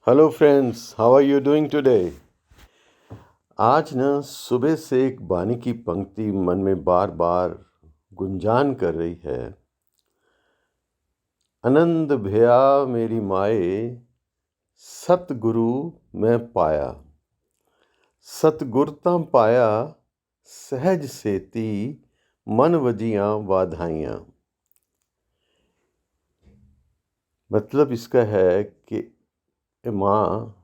Hello friends, how are you doing today? आज ना सुबह से एक बानी की पंक्ति मन में बार बार गुंजान कर रही है। आनंद भया मेरी माए, सतगुरु मैं पाया। सतगुरता पाया सहज सेती, मन वजियां वाधाइयां। मतलब इसका है कि माँ,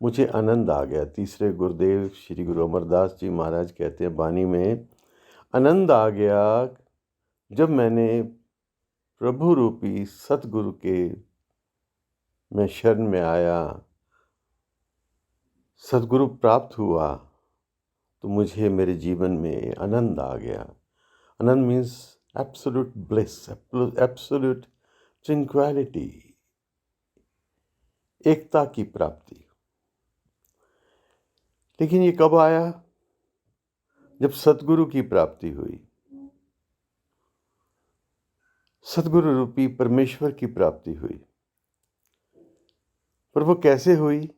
मुझे आनंद आ गया। तीसरे गुरुदेव श्री गुरु अमरदास जी महाराज कहते हैं बानी में, आनंद आ गया जब मैंने प्रभु रूपी सतगुरु के मैं शरण में आया, सतगुरु प्राप्त हुआ, तो मुझे मेरे जीवन में आनंद आ गया। आनंद means absolute bliss, absolute tranquility, एकता की प्राप्ति। लेकिन ये कब आया? जब सतगुरु की प्राप्ति हुई, सतगुरु रूपी परमेश्वर की प्राप्ति हुई। पर वो कैसे हुई?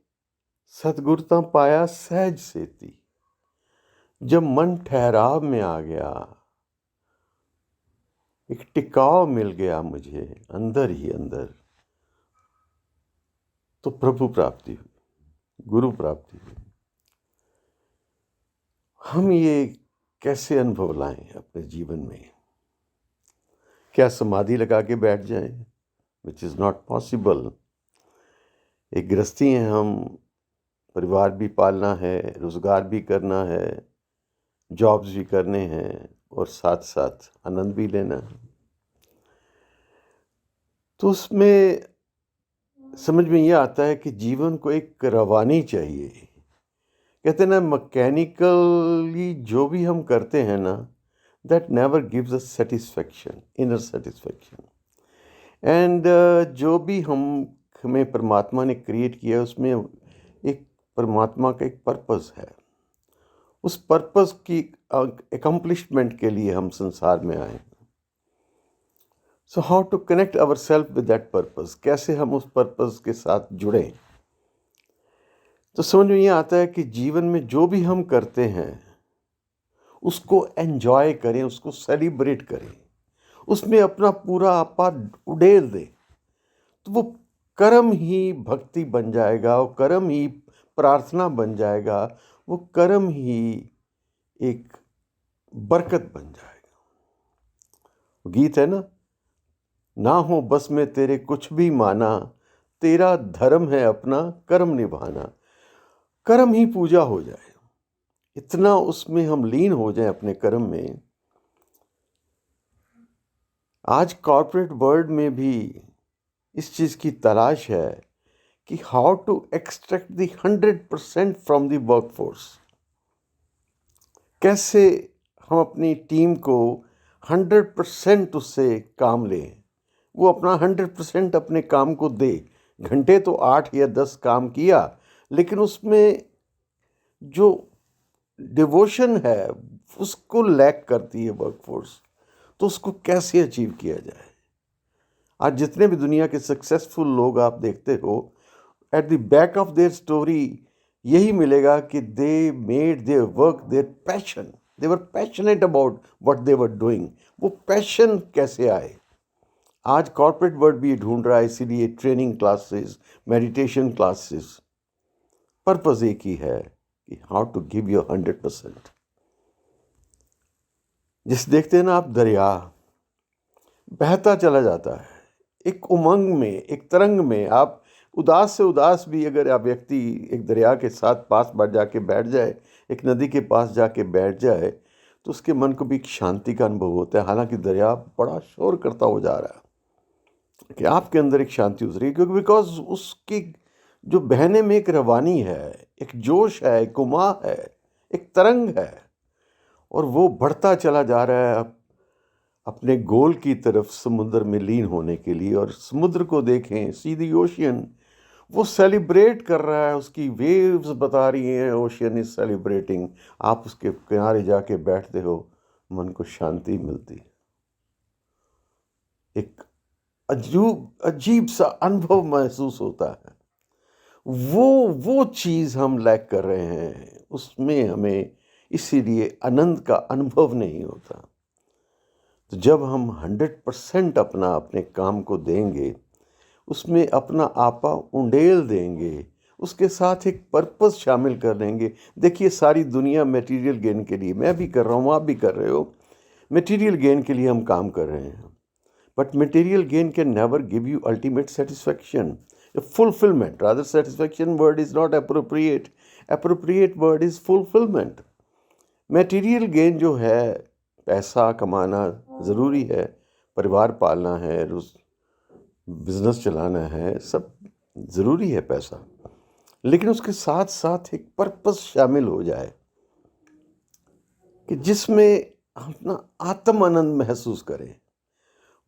सतगुरता पाया सहज सेती, जब मन ठहराव में आ गया, एक टिकाव मिल गया मुझे अंदर ही अंदर, तो प्रभु प्राप्ति हुई, गुरु प्राप्ति हुई। हम ये कैसे अनुभव लाएं अपने जीवन में? क्या समाधि लगा के बैठ जाएं? Which is not possible. एक गृहस्थी हैं हम, परिवार भी पालना है, रोजगार भी करना है, जॉब्स भी करने हैं और साथ साथ आनंद भी लेना है। तो उसमें समझ में ये आता है कि जीवन को एक रवानी चाहिए। कहते हैं ना, मैकेनिकली जो भी हम करते हैं ना, that never gives us satisfaction, inner satisfaction. And जो भी हमें परमात्मा ने क्रिएट किया, उसमें एक परमात्मा का एक पर्पस है। उस पर्पस की अकम्प्लिशमेंट के लिए हम संसार में आए। So how to connect ourself with that purpose? कैसे हम उस पर्पस के साथ जुड़ें? तो समझ में ये आता है कि जीवन में जो भी हम करते हैं उसको एंजॉय करें, उसको सेलिब्रेट करें, उसमें अपना पूरा आपा उड़ेल दें, तो वो कर्म ही भक्ति बन जाएगा, वो कर्म ही प्रार्थना बन जाएगा, वो कर्म ही एक बरकत बन जाएगा। गीत है ना हो बस में तेरे कुछ भी माना, तेरा धर्म है अपना कर्म निभाना। कर्म ही पूजा हो जाए, इतना उसमें हम लीन हो जाएं अपने कर्म में। आज कॉर्पोरेट वर्ल्ड में भी इस चीज़ की तलाश है कि how to extract the 100% from the workforce. कैसे हम अपनी टीम को 100% उससे काम लें, वो अपना 100% अपने काम को दे। घंटे तो 8 या 10 काम किया, लेकिन उसमें जो डिवोशन है उसको लैक करती है वर्कफोर्स। तो उसको कैसे अचीव किया जाए? आज जितने भी दुनिया के सक्सेसफुल लोग आप देखते हो, at the back of their story यही मिलेगा कि they made their work their passion. They were passionate about what they were doing. वो पैशन कैसे आए? आज कॉर्पोरेट वर्ल्ड भी ढूंढ रहा है, इसीलिए training classes, meditation classes. Purpose एक ही है कि हाउ टू गिव योर 100%। जिस देखते हैं ना आप, दरिया बहता चला जाता है एक उमंग में, एक तरंग में। आप उदास से उदास भी अगर आप व्यक्ति एक दरिया के साथ पास बढ़ जाके बैठ जाए, एक नदी के पास जाके बैठ जाए, तो उसके मन को भी एक शांति का अनुभव होता है। हालांकि दरिया बड़ा शोर करता हो जा रहा है, कि आपके अंदर एक शांति उतरी, क्योंकि बिकॉज उसकी जो बहने में एक रवानी है, एक जोश है, एक उमाह है, एक तरंग है, और वो बढ़ता चला जा रहा है अपने गोल की तरफ, समुद्र में लीन होने के लिए। और समुद्र को देखें, सी द ओशियन, वो सेलिब्रेट कर रहा है, उसकी वेव्स बता रही हैं ओशियन इज सेलिब्रेटिंग। आप उसके किनारे जाके बैठते हो, मन को शांति मिलती, एक अजीब सा अनुभव महसूस होता है। वो चीज़ हम लैक कर रहे हैं, उसमें हमें इसीलिए आनंद का अनुभव नहीं होता। तो जब हम 100% अपना अपने काम को देंगे, उसमें अपना आपा उंडेल देंगे, उसके साथ एक पर्पस शामिल कर लेंगे। देखिए, सारी दुनिया मटेरियल गेन के लिए, मैं भी कर रहा हूँ, आप भी कर रहे हो, मटेरियल गेन के लिए हम काम कर रहे हैं। But material gain can never give you ultimate satisfaction, fulfillment. Rather, satisfaction word is not appropriate. Appropriate word is fulfillment. Material gain जो है, पैसा कमाना ज़रूरी है, परिवार पालना है, बिजनेस चलाना है, सब ज़रूरी है पैसा, लेकिन उसके साथ साथ एक पर्पस शामिल हो जाए कि जिसमें हम अपना आत्म आनंद महसूस करें।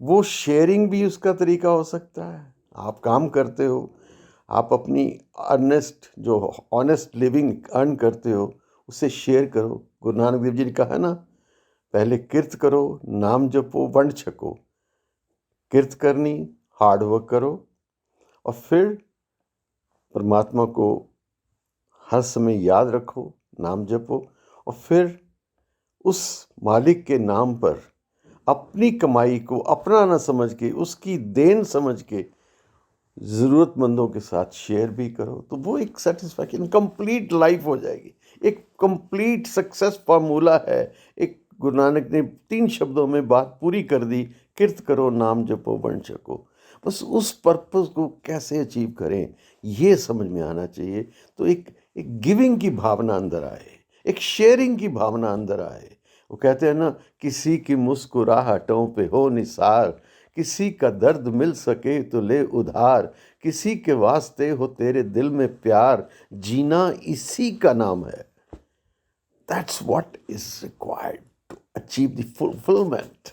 वो शेयरिंग भी उसका तरीका हो सकता है। आप काम करते हो, आप अपनी जो ऑनेस्ट लिविंग अर्न करते हो, उसे शेयर करो। गुरु नानक देव जी ने कहा है ना, पहले किरत करो, नाम जपो, वंड छको। किरत करनी, हार्ड वर्क करो, और फिर परमात्मा को हर समय याद रखो, नाम जपो, और फिर उस मालिक के नाम पर अपनी कमाई को अपना न समझ के, उसकी देन समझ के ज़रूरतमंदों के साथ शेयर भी करो। तो वो एक सेटिस्फैक्शन, कंप्लीट लाइफ हो जाएगी। एक कंप्लीट सक्सेस फार्मूला है। एक गुरु नानक ने 3 शब्दों में बात पूरी कर दी, किरत करो, नाम जपो, वंड छको। बस उस पर्पस को कैसे अचीव करें, ये समझ में आना चाहिए। तो एक गिविंग की भावना अंदर आए, एक शेयरिंग की भावना अंदर आए। वो कहते हैं ना, किसी की मुस्कुराहटों पे हो निसार, किसी का दर्द मिल सके तो ले उधार, किसी के वास्ते हो तेरे दिल में प्यार, जीना इसी का नाम है। That's what is required to achieve the fulfilment.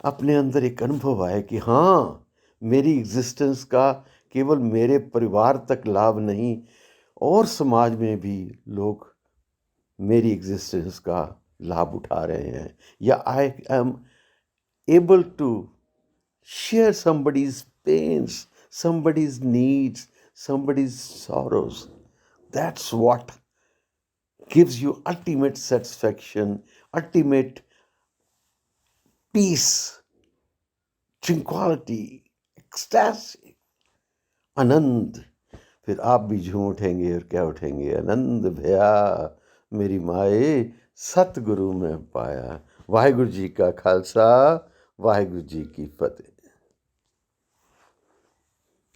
अपने अंदर एक अनुभव आए कि हाँ, मेरी एग्जिस्टेंस का केवल मेरे परिवार तक लाभ नहीं, और समाज में भी लोग मेरी एग्जिस्टेंस का लाभ उठा रहे हैं, या I am able to share somebody's pains, somebody's needs, somebody's sorrows. That's what gives you ultimate satisfaction, ultimate peace, tranquility, ecstasy, आनंद। फिर आप भी झूम उठेंगे, और क्या उठेंगे, आनंद भया मेरी माए सतगुरु में पाया। वाहिगुरु जी का खालसा, वाहिगुरु जी की फतेह।